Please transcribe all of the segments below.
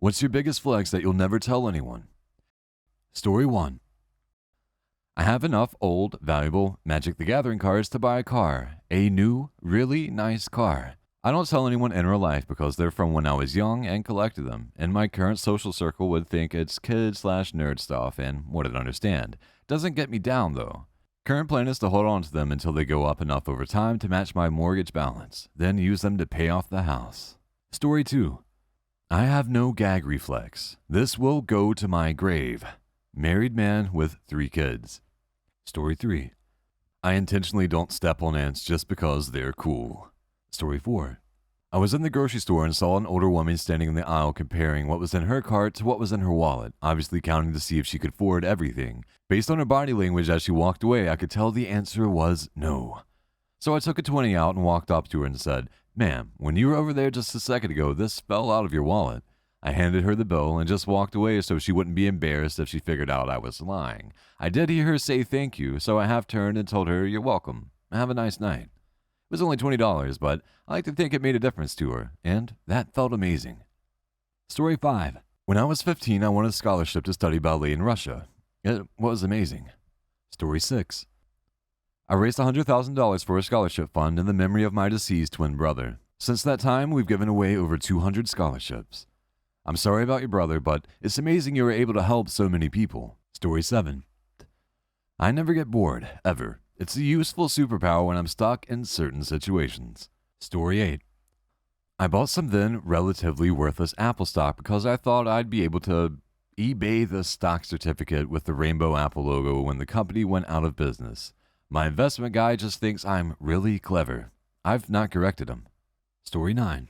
What's your biggest flex that you'll never tell anyone? Story 1. I have enough old, valuable Magic the Gathering cards to buy a car. A new, really nice car. I don't tell anyone in real life because they're from when I was young and collected them, and my current social circle would think it's kid/nerd stuff and wouldn't understand. Doesn't get me down though. Current plan is to hold on to them until they go up enough over time to match my mortgage balance, then use them to pay off the house. Story 2. I have no gag reflex. This will go to my grave. Married man with 3 kids. Story 3. I intentionally don't step on ants just because they're cool. Story 4. I was in the grocery store and saw an older woman standing in the aisle comparing what was in her cart to what was in her wallet, obviously counting to see if she could afford everything. Based on her body language as she walked away, I could tell the answer was no. So I took a 20 out and walked up to her and said, "Ma'am, when you were over there just a second ago, this fell out of your wallet." I handed her the bill and just walked away so she wouldn't be embarrassed if she figured out I was lying. I did hear her say thank you, so I half turned and told her, "You're welcome. Have a nice night." It was only $20, but I like to think it made a difference to her, and that felt amazing. Story 5. When I was 15, I wanted a scholarship to study ballet in Russia. It was amazing. Story 6. I raised $100,000 for a scholarship fund in the memory of my deceased twin brother. Since that time, we've given away over 200 scholarships. I'm sorry about your brother, but it's amazing you were able to help so many people. Story 7. I never get bored, ever. It's a useful superpower when I'm stuck in certain situations. Story 8. I bought some then relatively worthless Apple stock because I thought I'd be able to eBay the stock certificate with the rainbow Apple logo when the company went out of business. My investment guy just thinks I'm really clever. I've not corrected him. Story 9.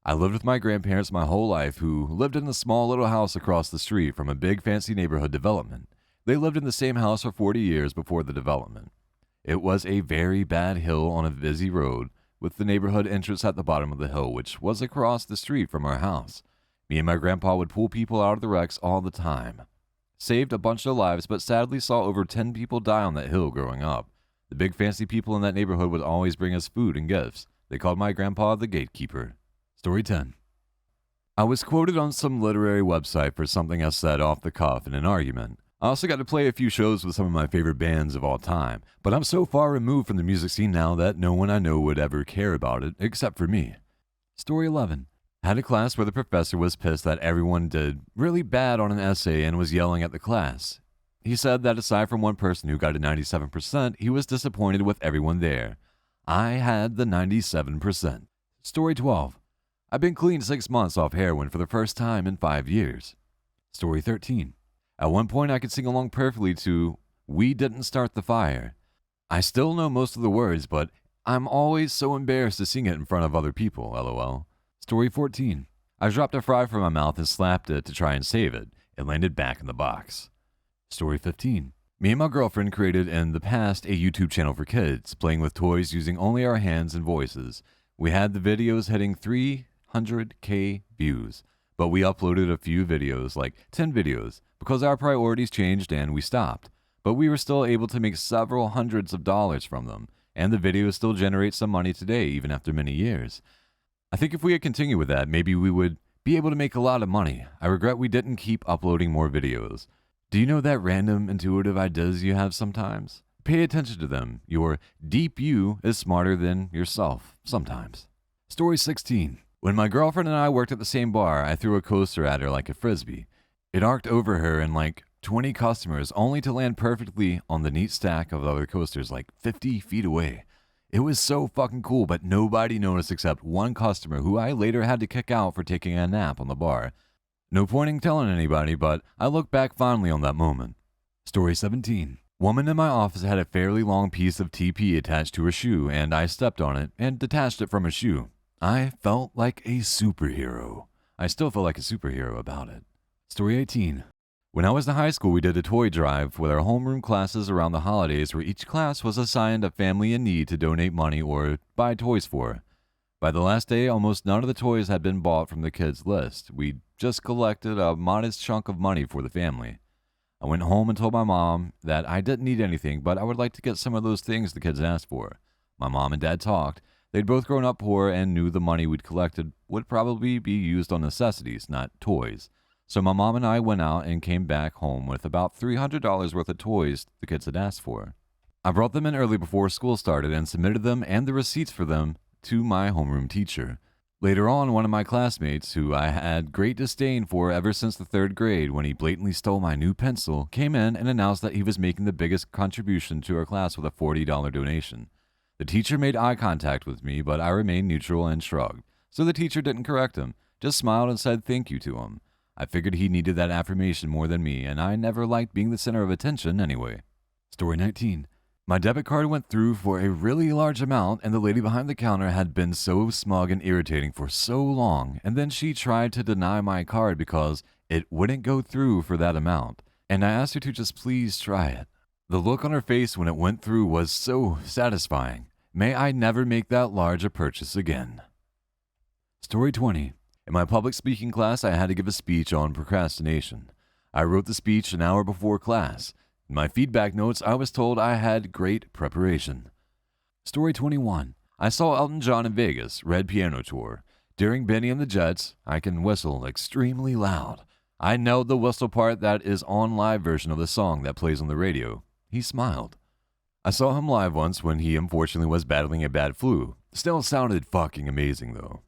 I lived with my grandparents my whole life, who lived in a small little house across the street from a big fancy neighborhood development. They lived in the same house for 40 years before the development. It was a very bad hill on a busy road, with the neighborhood entrance at the bottom of the hill, which was across the street from our house. Me and my grandpa would pull people out of the wrecks all the time. Saved a bunch of lives, but sadly saw over 10 people die on that hill growing up. The big fancy people in that neighborhood would always bring us food and gifts. They called my grandpa the gatekeeper. Story 10. I was quoted on some literary website for something I said off the cuff in an argument. I also got to play a few shows with some of my favorite bands of all time, but I'm so far removed from the music scene now that no one I know would ever care about it, except for me. Story 11. I had a class where the professor was pissed that everyone did really bad on an essay and was yelling at the class. He said that aside from one person who got a 97%, he was disappointed with everyone there. I had the 97%. Story 12. I've been clean 6 months off heroin for the first time in 5 years. Story 13. At one point I could sing along perfectly to "We Didn't Start the Fire." I still know most of the words, but I'm always so embarrassed to sing it in front of other people, lol. Story 14. I dropped a fry from my mouth and slapped it to try and save it. It landed back in the box. Story 15. Me and my girlfriend created in the past a YouTube channel for kids, playing with toys using only our hands and voices. We had the videos hitting 300K views, but we uploaded a few videos, like 10 videos, because our priorities changed and we stopped. But we were still able to make several hundreds of dollars from them, and the videos still generate some money today, even after many years. I think if we had continued with that, maybe we would be able to make a lot of money. I regret we didn't keep uploading more videos. Do you know that random intuitive ideas you have sometimes? Pay attention to them. Your deep you is smarter than yourself, sometimes. Story 16. When my girlfriend and I worked at the same bar, I threw a coaster at her like a frisbee. It arced over her and like 20 customers, only to land perfectly on the neat stack of other coasters like 50 feet away. It was so fucking cool, but nobody noticed except one customer who I later had to kick out for taking a nap on the bar. No point in telling anybody, but I look back fondly on that moment. Story 17. Woman in my office had a fairly long piece of TP attached to her shoe, and I stepped on it and detached it from her shoe. I felt like a superhero. I still feel like a superhero about it. Story 18. When I was in high school, we did a toy drive with our homeroom classes around the holidays where each class was assigned a family in need to donate money or buy toys for. By the last day, almost none of the toys had been bought from the kids' list. We just collected a modest chunk of money for the family. I went home and told my mom that I didn't need anything, but I would like to get some of those things the kids asked for. My mom and dad talked. They'd both grown up poor and knew the money we'd collected would probably be used on necessities, not toys. So my mom and I went out and came back home with about $300 worth of toys the kids had asked for. I brought them in early before school started and submitted them and the receipts for them to my homeroom teacher. Later on, one of my classmates, who I had great disdain for ever since the 3rd grade when he blatantly stole my new pencil, came in and announced that he was making the biggest contribution to our class with a $40 donation. The teacher made eye contact with me, but I remained neutral and shrugged. So the teacher didn't correct him, just smiled and said thank you to him. I figured he needed that affirmation more than me, and I never liked being the center of attention anyway. Story 19. My debit card went through for a really large amount, and the lady behind the counter had been so smug and irritating for so long, and then she tried to deny my card because it wouldn't go through for that amount, and I asked her to just please try it. The look on her face when it went through was so satisfying. May I never make that large a purchase again. Story 20. In my public speaking class, I had to give a speech on procrastination. I wrote the speech an hour before class. In my feedback notes, I was told I had great preparation. Story 21. I saw Elton John in Vegas, Red Piano Tour. During Benny and the Jets, I can whistle extremely loud. I nailed the whistle part that is on live version of the song that plays on the radio. He smiled. I saw him live once when he unfortunately was battling a bad flu. Still sounded fucking amazing though.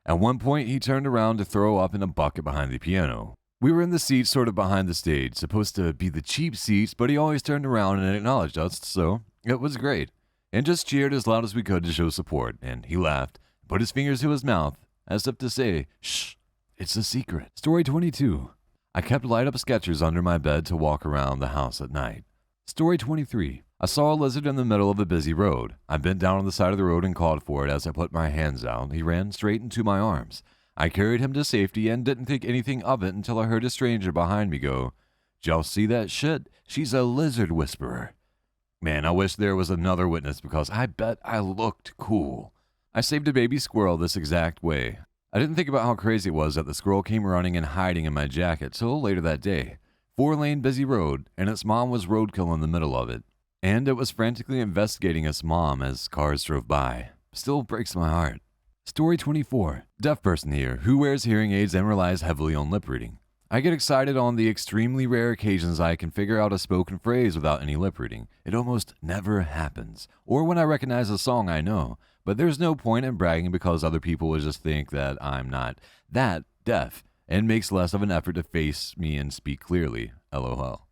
At one point, he turned around to throw up in a bucket behind the piano. We were in the seats sort of behind the stage, supposed to be the cheap seats, but he always turned around and acknowledged us, so it was great. And just cheered as loud as we could to show support, and he laughed, put his fingers to his mouth, as if to say, shh, it's a secret. Story 22. I kept light-up sketchers under my bed to walk around the house at night. Story 23. I saw a lizard in the middle of a busy road. I bent down on the side of the road and called for it as I put my hands out. He ran straight into my arms. I carried him to safety and didn't think anything of it until I heard a stranger behind me go, "Y'all see that shit? She's a lizard whisperer." Man, I wish there was another witness because I bet I looked cool. I saved a baby squirrel this exact way. I didn't think about how crazy it was that the squirrel came running and hiding in my jacket till later that day. 4-lane busy road, and its mom was roadkill in the middle of it. And it was frantically investigating its mom as cars drove by. Still breaks my heart. Story 24. Deaf person here who wears hearing aids and relies heavily on lip reading. I get excited on the extremely rare occasions I can figure out a spoken phrase without any lip reading. It almost never happens. Or when I recognize a song I know. But there's no point in bragging because other people will just think that I'm not that deaf and makes less of an effort to face me and speak clearly. LOL.